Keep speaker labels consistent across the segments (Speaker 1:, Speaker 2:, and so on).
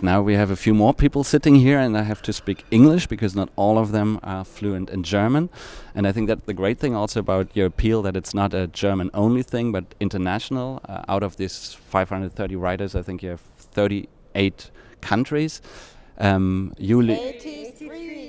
Speaker 1: Now we have a few more people sitting here, and I have to speak English because not all of them are fluent in German. And I think that the great thing also about your appeal that it's not a German-only thing, but international. Out of these 530 writers, I think you have 38 countries. Juli,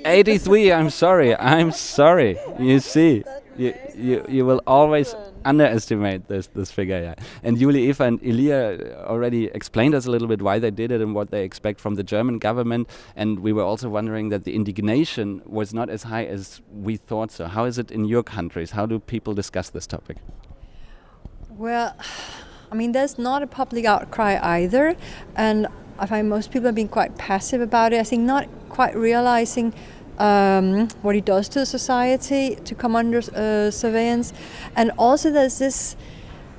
Speaker 1: 83. I'm sorry. You see, you will always underestimate this figure, yeah. And Juli, Eva, and Elia already explained us a little bit why they did it and what they expect from the German government. And we were also wondering that the indignation was not as high as we thought. So, how is it in your countries? How do people discuss this topic?
Speaker 2: Well, I mean, there's not a public outcry either, and I find most people have been quite passive about it. I think not quite realizing what it does to the society to come under surveillance, and also there's this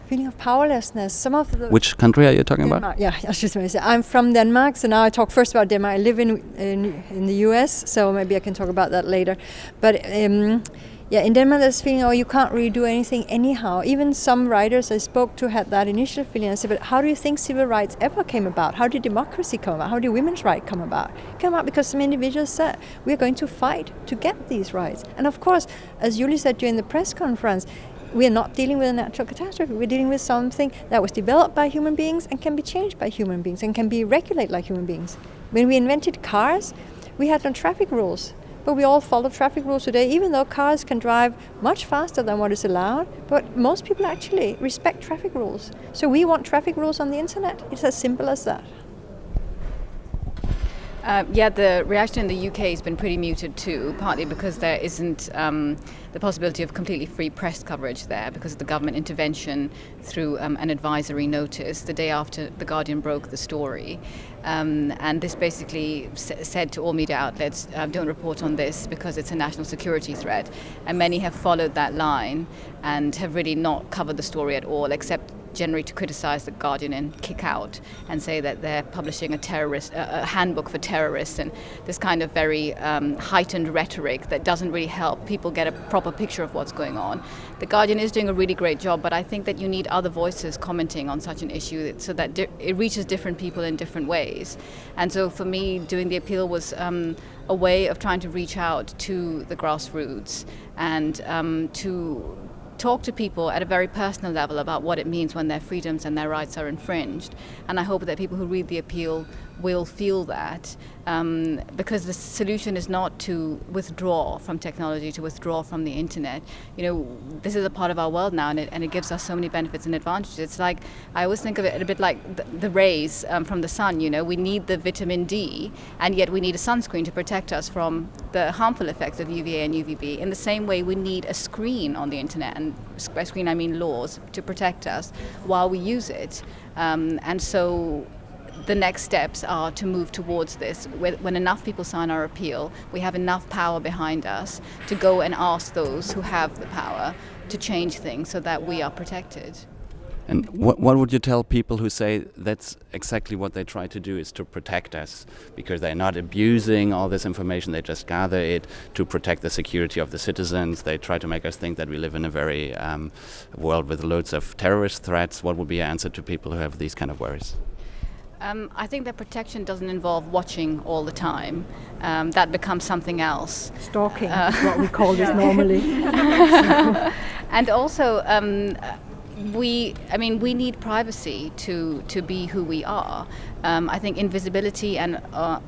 Speaker 2: feeling of powerlessness. Some of the
Speaker 1: Which country are you talking
Speaker 2: Denmark,
Speaker 1: about?
Speaker 2: Yeah, I was just going to say I'm from Denmark, so now I talk first about Denmark. I live in the US, so maybe I can talk about that later. But in Denmark there's feeling, you can't really do anything anyhow. Even some writers I spoke to had that initial feeling. I said, but how do you think civil rights ever came about? How did democracy come about? How did women's rights come about? It came about because some individuals said, we're going to fight to get these rights. And of course, as Juli said during the press conference, we are not dealing with a natural catastrophe. We're dealing with something that was developed by human beings and can be changed by human beings and can be regulated like human beings. When we invented cars, we had no traffic rules. But we all follow traffic rules today, even though cars can drive much faster than what is allowed. But most people actually respect traffic rules. So we want traffic rules on the internet. It's as simple as that.
Speaker 3: The reaction in the UK has been pretty muted too, partly because there isn't the possibility of completely free press coverage there because of the government intervention through an advisory notice the day after The Guardian broke the story. And this basically said to all media outlets, don't report on this because it's a national security threat. And many have followed that line and have really not covered the story at all, except generally to criticize The Guardian and kick out and say that they're publishing a handbook for terrorists and this kind of very heightened rhetoric that doesn't really help people get a proper picture of what's going on. The Guardian is doing a really great job, but I think that you need other voices commenting on such an issue so that it reaches different people in different ways. And so for me, doing the appeal was a way of trying to reach out to the grassroots and to talk to people at a very personal level about what it means when their freedoms and their rights are infringed. And I hope that people who read the appeal will feel that, because the solution is not to withdraw from technology, to withdraw from the internet. This is a part of our world now, and it gives us so many benefits and advantages. It's like, I always think of it a bit like the rays from the sun. We need the vitamin D, and yet we need a sunscreen to protect us from the harmful effects of UVA and UVB. In the same way, we need a screen on the internet, and by screen I mean laws, to protect us while we use it. And so the next steps are to move towards this. When enough people sign our appeal, we have enough power behind us to go and ask those who have the power to change things so that we are protected.
Speaker 1: And what would you tell people who say that's exactly what they try to do, is to protect us, because they're not abusing all this information, they just gather it to protect the security of the citizens. They try to make us think that we live in a very world with loads of terrorist threats. What would be your answer to people who have these kind of worries?
Speaker 3: I think that protection doesn't involve watching all the time. That becomes something else.
Speaker 2: Stalking is what we call this normally.
Speaker 3: And also, we need privacy to be who we are. I think invisibility and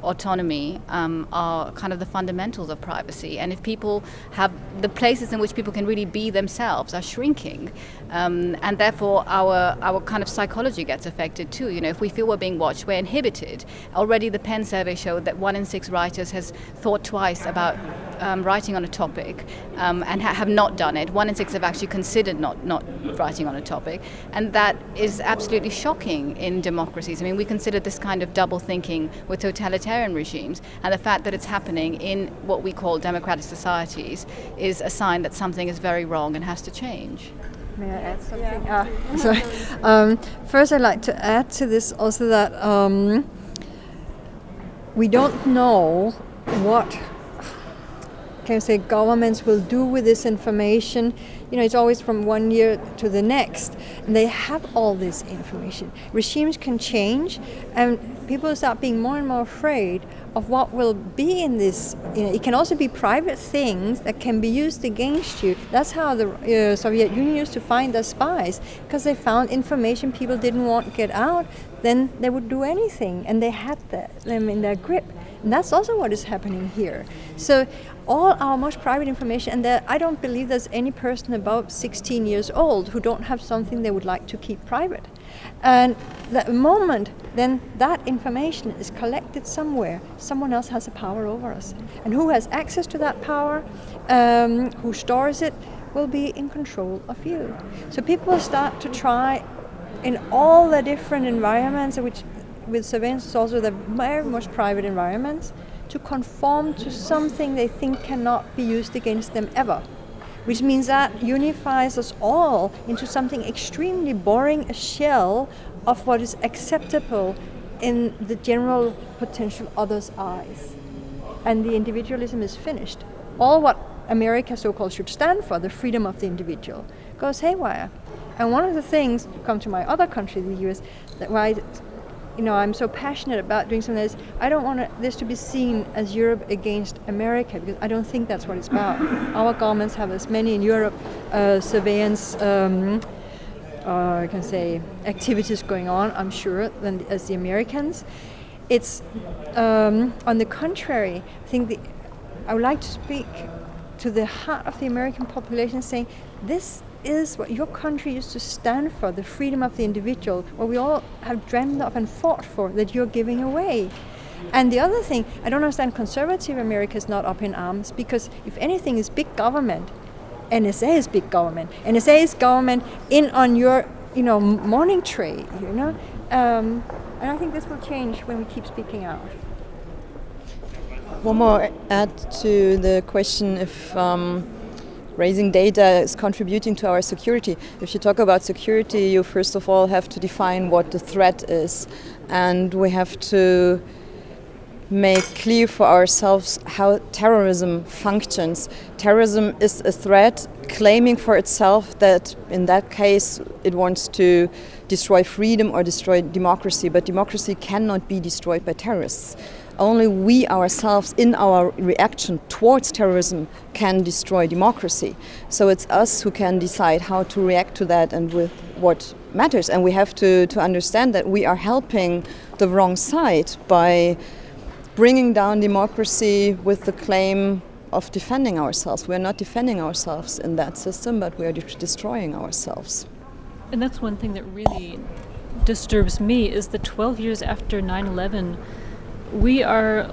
Speaker 3: autonomy are kind of the fundamentals of privacy. And if people have the places in which people can really be themselves are shrinking, and therefore our kind of psychology gets affected too. If we feel we're being watched, we're inhibited. Already the Penn survey showed that 1 in 6 writers has thought twice about writing on a topic and have not done it. 1 in 6 have actually considered not writing on a topic, and that is absolutely shocking in democracies. We consider this kind of double thinking with totalitarian regimes, and the fact that it's happening in what we call democratic societies is a sign that something is very wrong and has to change.
Speaker 2: May I add something? Yeah. Sorry. First, I'd like to add to this also that we don't know what can say governments will do with this information. It's always from one year to the next, and they have all this information. Regimes can change, and people start being more and more afraid of what will be in this. It can also be private things that can be used against you. That's how the Soviet Union used to find their spies, because they found information people didn't want to get out. Then they would do anything, and they had them in their grip. And that's also what is happening here. So all our most private information, and I don't believe there's any person above 16 years old who don't have something they would like to keep private. And the moment then that information is collected somewhere, someone else has a power over us. And who has access to that power, who stores it, will be in control of you. So people start to try in all the different environments, which with surveillance is also the very most private environments, to conform to something they think cannot be used against them ever. Which means that unifies us all into something extremely boring, a shell of what is acceptable in the general potential other's eyes. And the individualism is finished. All what America so-called should stand for, the freedom of the individual, goes haywire. And one of the things, to come to my other country, the US, that why I'm so passionate about doing something like this, I don't want this to be seen as Europe against America, because I don't think that's what it's about. Our governments have as many in Europe surveillance, I can say, activities going on, I'm sure, as the Americans. It's, on the contrary, I think I would like to speak to the heart of the American population, saying this is what your country used to stand for, the freedom of the individual, what we all have dreamed of and fought for, that you're giving away. And the other thing, I don't understand conservative America is not up in arms, because if anything is big government, NSA is big government. NSA is government in on your, morning tray, And I think this will change when we keep speaking out.
Speaker 4: One more add to the question if raising data is contributing to our security. If you talk about security, you first of all have to define what the threat is, and we have to make clear for ourselves how terrorism functions. Terrorism is a threat claiming for itself that in that case it wants to destroy freedom or destroy democracy, but democracy cannot be destroyed by terrorists. Only we ourselves, in our reaction towards terrorism, can destroy democracy. So it's us who can decide how to react to that and with what matters. And we have to understand that we are helping the wrong side by bringing down democracy with the claim of defending ourselves. We are not defending ourselves in that system, but we are destroying ourselves.
Speaker 5: And that's one thing that really disturbs me, is that 12 years after 9/11, we are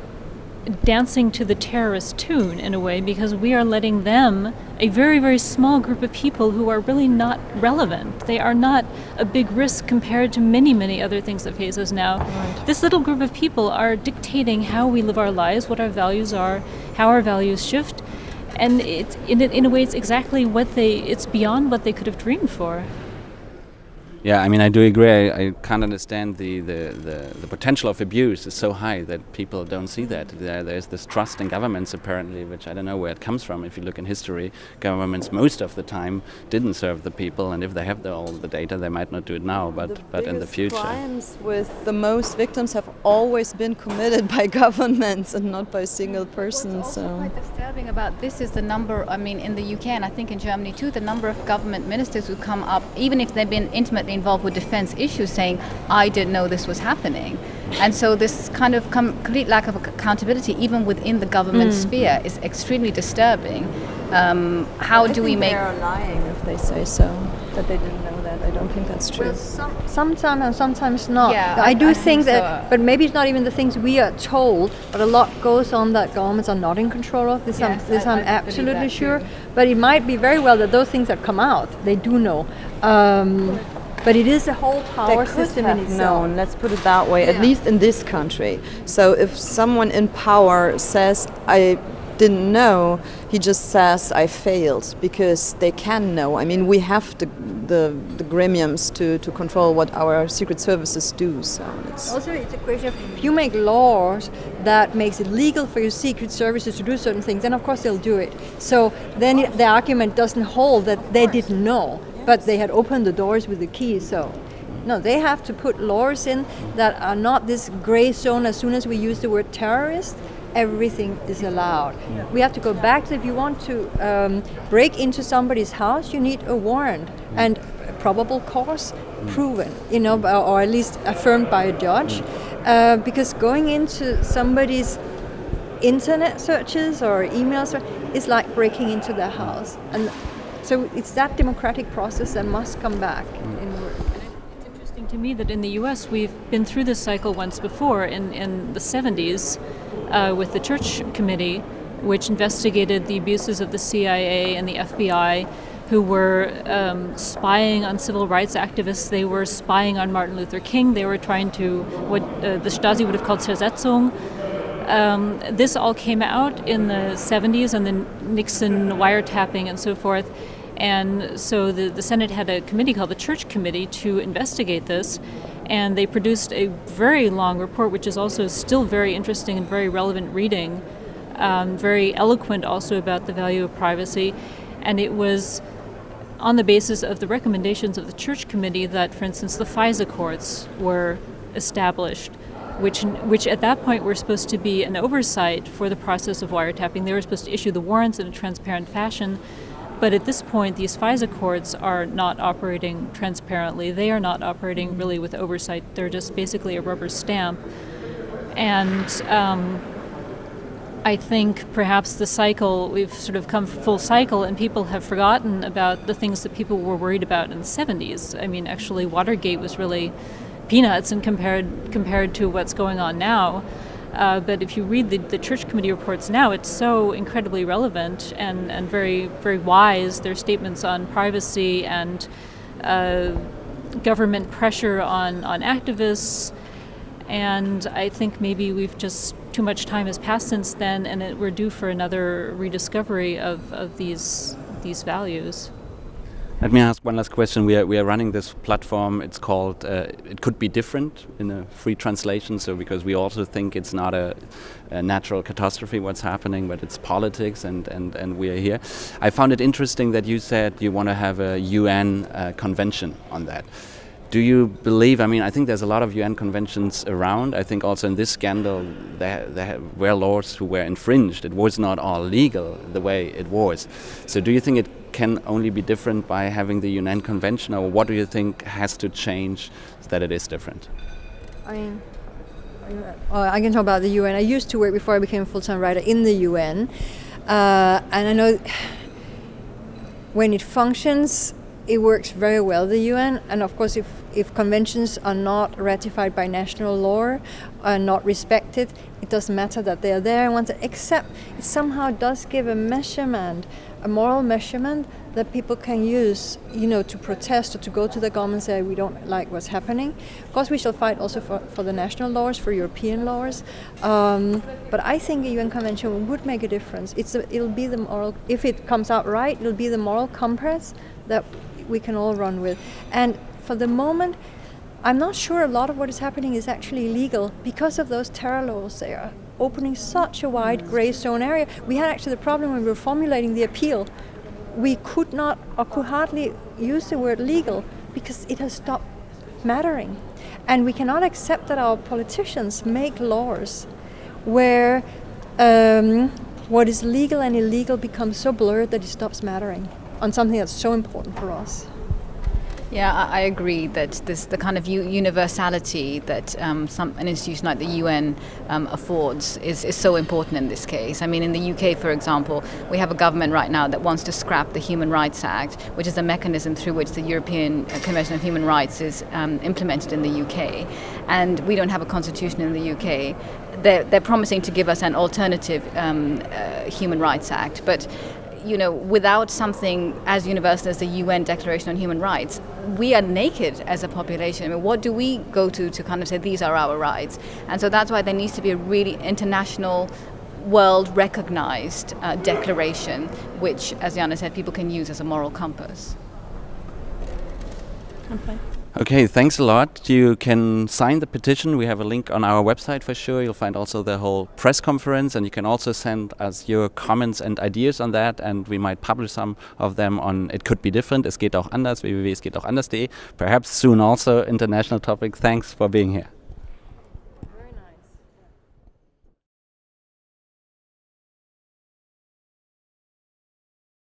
Speaker 5: dancing to the terrorist tune in a way, because we are letting them, a very, very small group of people who are really not relevant. They are not a big risk compared to many, many other things that face us now. Right. This little group of people are dictating how we live our lives, what our values are, how our values shift. And it's, in a way, it's exactly it's beyond what they could have dreamed for.
Speaker 1: Yeah, I mean, I do agree. I can't understand the potential of abuse is so high that people don't see that. There's this trust in governments, apparently, which I don't know where it comes from. If you look in history, governments most of the time didn't serve the people, and if they have all the data, they might not do it now, but in the future.
Speaker 4: The crimes with the most victims have always been committed by governments and not by single persons.
Speaker 3: What's also quite disturbing about this is the number, in the UK and I think in Germany too, the number of government ministers who come up, even if they've been intimately involved with defense issues, saying, I didn't know this was happening. And so this kind of complete lack of accountability, even within the government sphere, is extremely disturbing. How do we make...
Speaker 4: They're lying if they say so, that they didn't know that. I don't think that's true.
Speaker 2: Well, sometimes and sometimes not.
Speaker 3: Yeah,
Speaker 2: I do think that,
Speaker 3: so.
Speaker 2: But maybe it's not even the things we are told, but a lot goes on that governments are not in control of. This I'm absolutely sure.
Speaker 3: Too.
Speaker 2: But it might be very well that those things that come out, they do know. But it is a whole power system in itself.
Speaker 4: Known, let's put it that way, at least in this country. So if someone in power says, I didn't know, he just says, I failed, because they can know. I mean, we have the gremiums to control what our secret services do. So it's
Speaker 2: also, it's a question of, if you make laws that makes it legal for your secret services to do certain things, then of course they'll do it. So then the argument doesn't hold that they didn't know, but they had opened the doors with the key. So no, they have to put laws in that are not this gray zone. As soon as we use the word terrorist, everything is allowed. We have to go back to, if you want to break into somebody's house, you need a warrant and a probable cause proven, or at least affirmed by a judge. Because going into somebody's internet searches or emails is like breaking into their house. And so it's that democratic process that must come back in work.
Speaker 5: It's interesting to me that in the US we've been through this cycle once before in the 70s with the Church Committee, which investigated the abuses of the CIA and the FBI, who were spying on civil rights activists. They were spying on Martin Luther King. They were trying to, what the Stasi would have called Zersetzung. This all came out in the 70s and the Nixon wiretapping and so forth. And so the Senate had a committee called the Church Committee to investigate this. And they produced a very long report, which is also still very interesting and very relevant reading, very eloquent also about the value of privacy. And it was on the basis of the recommendations of the Church Committee that, for instance, the FISA courts were established, which at that point were supposed to be an oversight for the process of wiretapping. They were supposed to issue the warrants in a transparent fashion. But at this point, these FISA courts are not operating transparently. They are not operating really with oversight. They're just basically a rubber stamp. And I think perhaps the cycle, we've sort of come full cycle, and people have forgotten about the things that people were worried about in the 70s. I mean, actually, Watergate was really peanuts and compared to what's going on now. But if you read the Church Committee reports now, it's so incredibly relevant and very, very wise. Their statements on privacy and government pressure on activists. And I think maybe we've just, too much time has passed since then, and we're due for another rediscovery of these values.
Speaker 1: Let me ask one last question. We are running this platform. It's called It Could Be Different in a free translation. So because we also think it's not a natural catastrophe what's happening, but it's politics, and we are here. I found it interesting that you said you want to have a UN convention on that. Do you believe, I think there's a lot of UN conventions around. I think also in this scandal there were laws who were infringed. It was not all legal the way it was. So do you think it can only be different by having the UN convention, or what do you think has to change so that it is different?
Speaker 2: I can talk about the UN. I used to work before I became a full-time writer in the UN. And I know when it functions, it works very well, the UN, and of course if conventions are not ratified by national law, are not respected, it doesn't matter that they are there, except it somehow does give a measurement, a moral measurement that people can use, to protest or to go to the government and say we don't like what's happening. Of course we shall fight also for the national laws, for European laws, but I think a UN convention would make a difference. It'll be the moral, if it comes out right, it'll be the moral compass that we can all run with. And for the moment, I'm not sure a lot of what is happening is actually legal because of those terror laws. They are opening such a wide grey zone area. We had actually the problem when we were formulating the appeal. We could not or could hardly use the word legal because it has stopped mattering. And we cannot accept that our politicians make laws where what is legal and illegal becomes so blurred that it stops mattering on something that's so important for us.
Speaker 3: Yeah, I agree that the kind of universality that an institution like the UN affords is so important in this case. I mean, in the UK, for example, we have a government right now that wants to scrap the Human Rights Act, which is a mechanism through which the European Convention on Human Rights is implemented in the UK. And we don't have a constitution in the UK. They're promising to give us an alternative Human Rights Act, but without something as universal as the UN Declaration on Human Rights, we are naked as a population. I mean, what do we go to kind of say these are our rights? And so that's why there needs to be a really international, world-recognized declaration, which, as Janne said, people can use as a moral compass.
Speaker 5: I'm fine.
Speaker 1: Okay, thanks a lot. You can sign the petition. We have a link on our website for sure. You'll find also the whole press conference, and you can also send us your comments and ideas on that, and we might publish some of them on It Could Be Different, Es geht auch anders, www.esgehtauchanders.de. Perhaps soon also international topic. Thanks for being here.